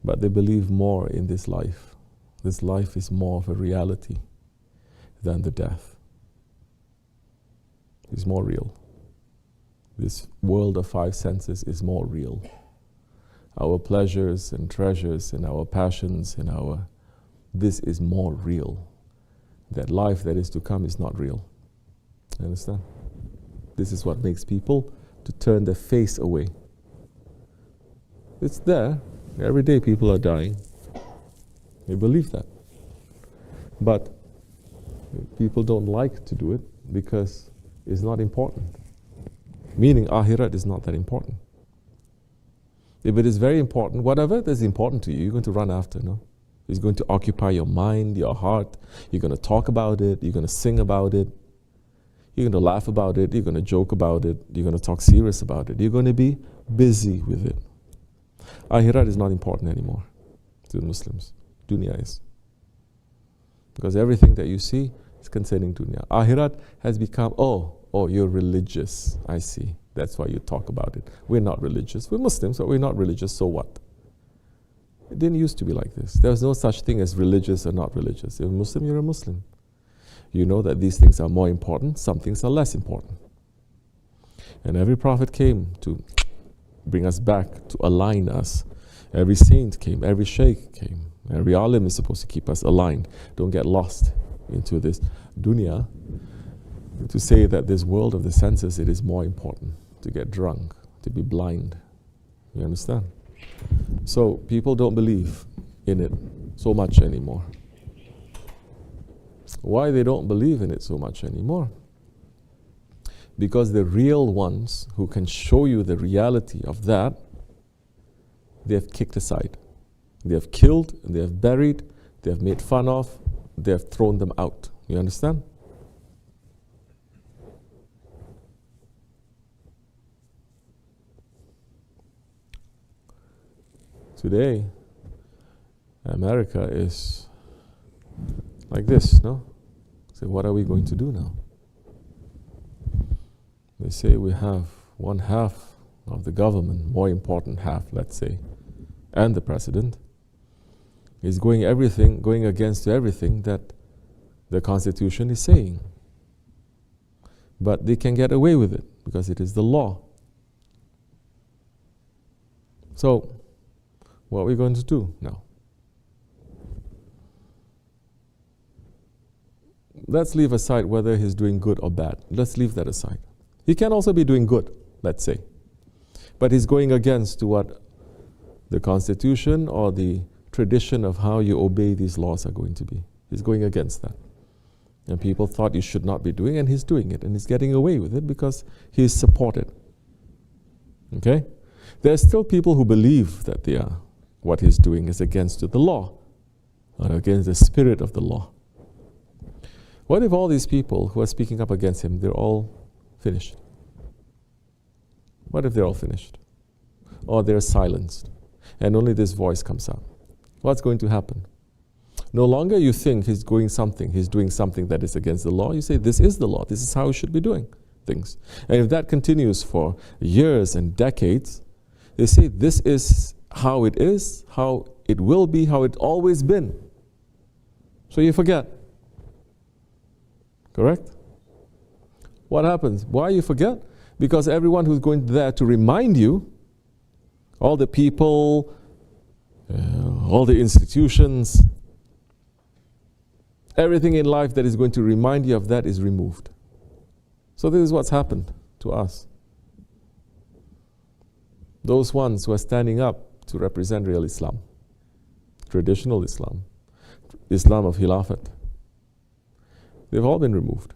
but they believe more in this life. This life is more of a reality than the death. It's more real. This world of five senses is more real. Our pleasures and treasures and our passions and this is more real. That life that is to come is not real. You understand? This is what makes people to turn their face away. It's there. Every day people are dying. They believe that. But people don't like to do it because it's not important. Meaning Akhirat is not that important. If it is very important, whatever that is important to you, you're going to run after, no? It's going to occupy your mind, your heart. You're going to talk about it. You're going to sing about it. You're going to laugh about it. You're going to joke about it. You're going to talk serious about it. You're going to be busy with it. Akhirat is not important anymore to Muslims. Dunya is. Because everything that you see is concerning dunya. Akhirat has become, oh, you're religious. I see. That's why you talk about it. We're not religious. We're Muslims, but we're not religious, so what? It didn't used to be like this. There was no such thing as religious or not religious. You're a Muslim, you're a Muslim. You know that these things are more important, some things are less important. And every prophet came to bring us back, to align us. Every saint came, every sheikh came. Every alim is supposed to keep us aligned. Don't get lost into this dunya. To say that this world of the senses, it is more important. To get drunk, to be blind. You understand? So people don't believe in it so much anymore. Why they don't believe in it so much anymore? Because the real ones who can show you the reality of that, they have kicked aside. They have killed, they have buried, they have made fun of, they have thrown them out. You understand? Today, America is like this, no? So what are we going to do now? They say we have one half of the government, more important half, let's say, and the president, is going against everything that the Constitution is saying. But they can get away with it because it is the law. So, what are we going to do now? Let's leave aside whether he's doing good or bad. Let's leave that aside. He can also be doing good, let's say. But he's going against what the Constitution or the tradition of how you obey these laws are going to be. He's going against that. And people thought he should not be doing it, and he's doing it. And he's getting away with it because he is supported. Okay? There are still people who believe that what he's doing is against the law, or against the spirit of the law. What if all these people who are speaking up against him, they're all finished? What if they're all finished? Or they're silenced, and only this voice comes out? What's going to happen? No longer you think he's doing something that is against the law. You say, this is the law. This is how we should be doing things. And if that continues for years and decades, they say, this is how it is, how it will be, how it's always been. So you forget. Correct? What happens? Why you forget? Because everyone who's going there to remind you, all the people, all the institutions, everything in life that is going to remind you of that is removed. So this is what's happened to us. Those ones who are standing up to represent real Islam, traditional Islam, Islam of Khilafat, they've all been removed.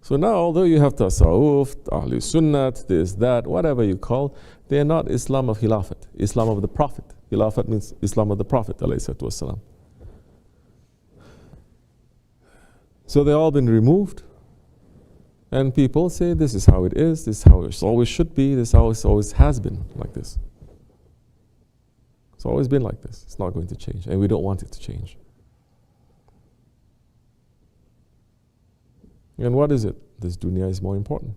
So now, although you have Tasawwuf, Ahlul Sunnat, this, that, whatever you call, they are not Islam of Khilafat, Islam of the Prophet. Khilafat means Islam of the Prophet, ﷺ. So they've all been removed, and people say this is how it is, this is how it always should be, this is how it always has been, like this. It's always been like this. It's not going to change, and we don't want it to change. And what is it? This dunya is more important.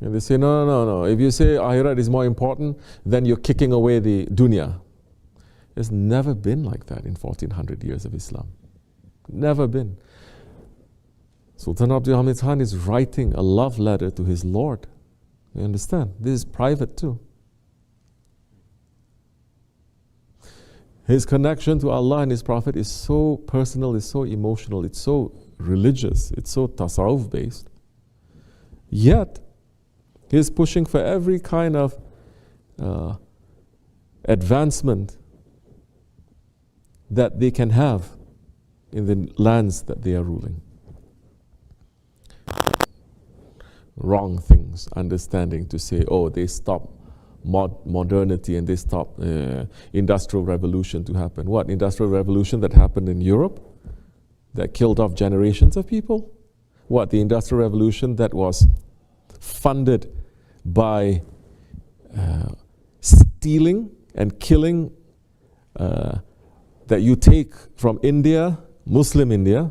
And they say, no. If you say Akhirat is more important, then you're kicking away the dunya. It's never been like that in 1400 years of Islam. Never been. Sultan Abdul Hamid Khan is writing a love letter to his Lord. You understand? This is private too. His connection to Allah and His Prophet is so personal, it's so emotional, it's so religious, it's so tasawwuf based. Yet, he is pushing for every kind of advancement that they can have in the lands that they are ruling. Wrong things, understanding to say, oh, they stop modernity and they stop industrial revolution to happen. What? Industrial revolution that happened in Europe that killed off generations of people? What? The industrial revolution that was funded by stealing and killing that you take from India, Muslim India,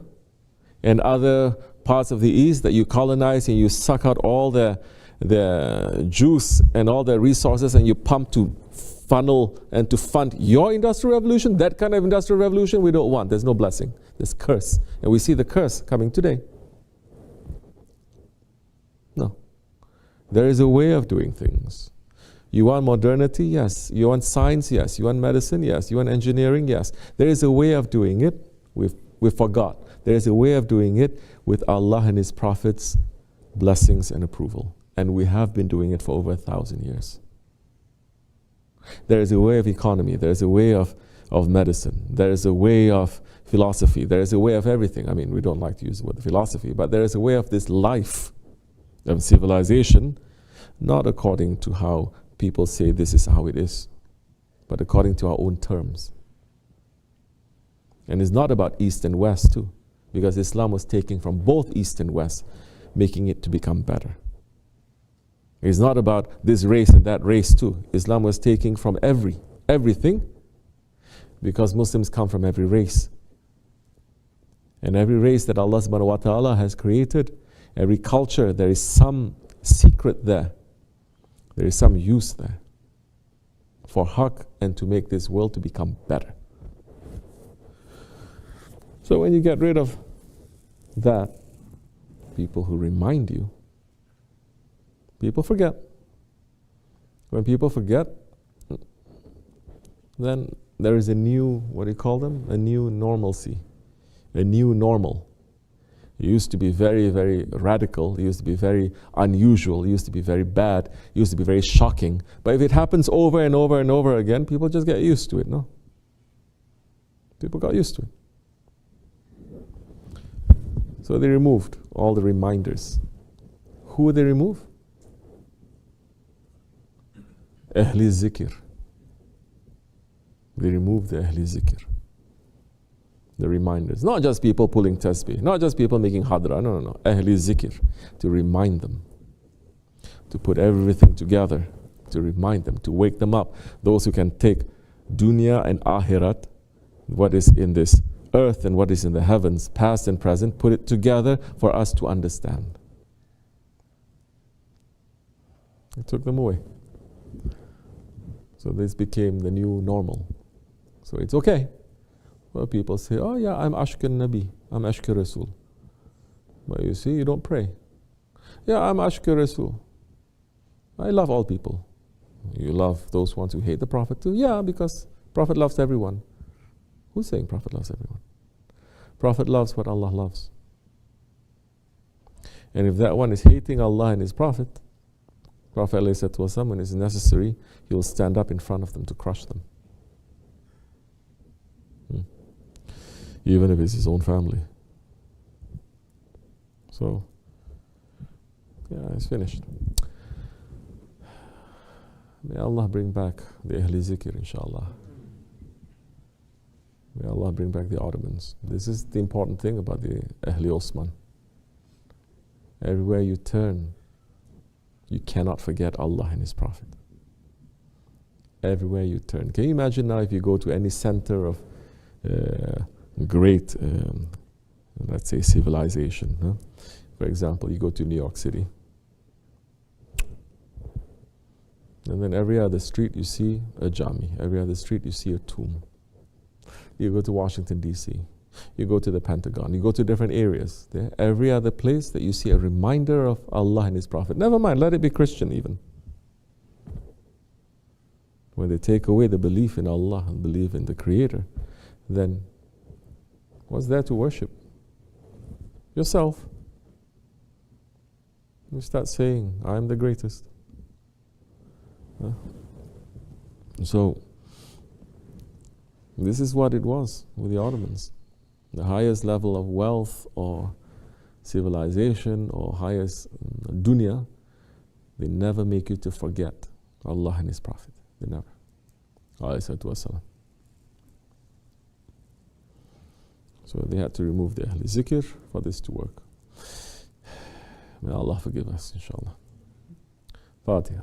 and other parts of the East that you colonize and you suck out all the juice and all the resources and you pump to funnel and to fund your industrial revolution. That kind of industrial revolution we don't want. There's no blessing. There's curse. And we see the curse coming today. No. There is a way of doing things. You want modernity? Yes. You want science? Yes. You want medicine? Yes. You want engineering? Yes. There is a way of doing it. We forgot. There is a way of doing it with Allah and His Prophet's blessings and approval. And we have been doing it for over 1,000 years. There is a way of economy. There is a way of medicine. There is a way of philosophy. There is a way of everything. I mean, we don't like to use the word philosophy, but there is a way of this life of civilization, not according to how people say this is how it is, but according to our own terms. And it's not about East and West too, because Islam was taking from both East and West, making it to become better. It's not about this race and that race too. Islam was taking from everything, because Muslims come from every race. And every race that Allah subhanahu wa ta'ala has created, every culture, there is some secret there. There is some use there for haqq and to make this world to become better. So when you get rid of that, people who remind you, people forget. When people forget, then there is a new, what do you call them? A new normalcy, a new normal. It used to be very, very radical. It used to be very unusual. It used to be very bad. It used to be very shocking. But if it happens over and over and over again, people just get used to it, no? People got used to it. So they removed all the reminders. Who would they remove? Ahli Zikr. They removed the Ahli Zikr. The reminders. Not just people pulling tasbih, not just people making hadra, no. Ahli Zikr. To remind them. To put everything together. To remind them, to wake them up. Those who can take dunya and akhirat, what is in this earth and what is in the heavens, past and present, put it together for us to understand. It took them away. So this became the new normal. So it's okay. Well, people say, oh yeah, I'm Ashkan Nabi, I'm Ashkan Rasul. But you see, you don't pray. Yeah, I'm Ashkan Rasul. I love all people. You love those ones who hate the Prophet too? Yeah, because Prophet loves everyone. Who's saying Prophet loves everyone? Prophet loves what Allah loves. And if that one is hating Allah and His Prophet, Prophet ﷺ, when it's necessary, he will stand up in front of them to crush them. Even if it's his own family. So, yeah, it's finished. May Allah bring back the Ahli Zikr, inshallah. May Allah bring back the Ottomans. This is the important thing about the Ahli Osman. Everywhere you turn, you cannot forget Allah and His Prophet. Everywhere you turn. Can you imagine now if you go to any center of great, let's say, civilization? Huh? For example, you go to New York City. And then every other street you see a jami. Every other street you see a tomb. You go to Washington, D.C. You go to the Pentagon. You go to different areas. There, every other place that you see a reminder of Allah and His Prophet. Never mind, let it be Christian even. When they take away the belief in Allah and belief in the Creator, then what's there to worship? Yourself. You start saying, I am the greatest. So, this is what it was with the Ottomans. The highest level of wealth or civilization or highest dunya, they never make you to forget Allah and His Prophet. They never. So they had to remove the Ahl Zikr for this to work. May Allah forgive us, inshallah. Fatiha.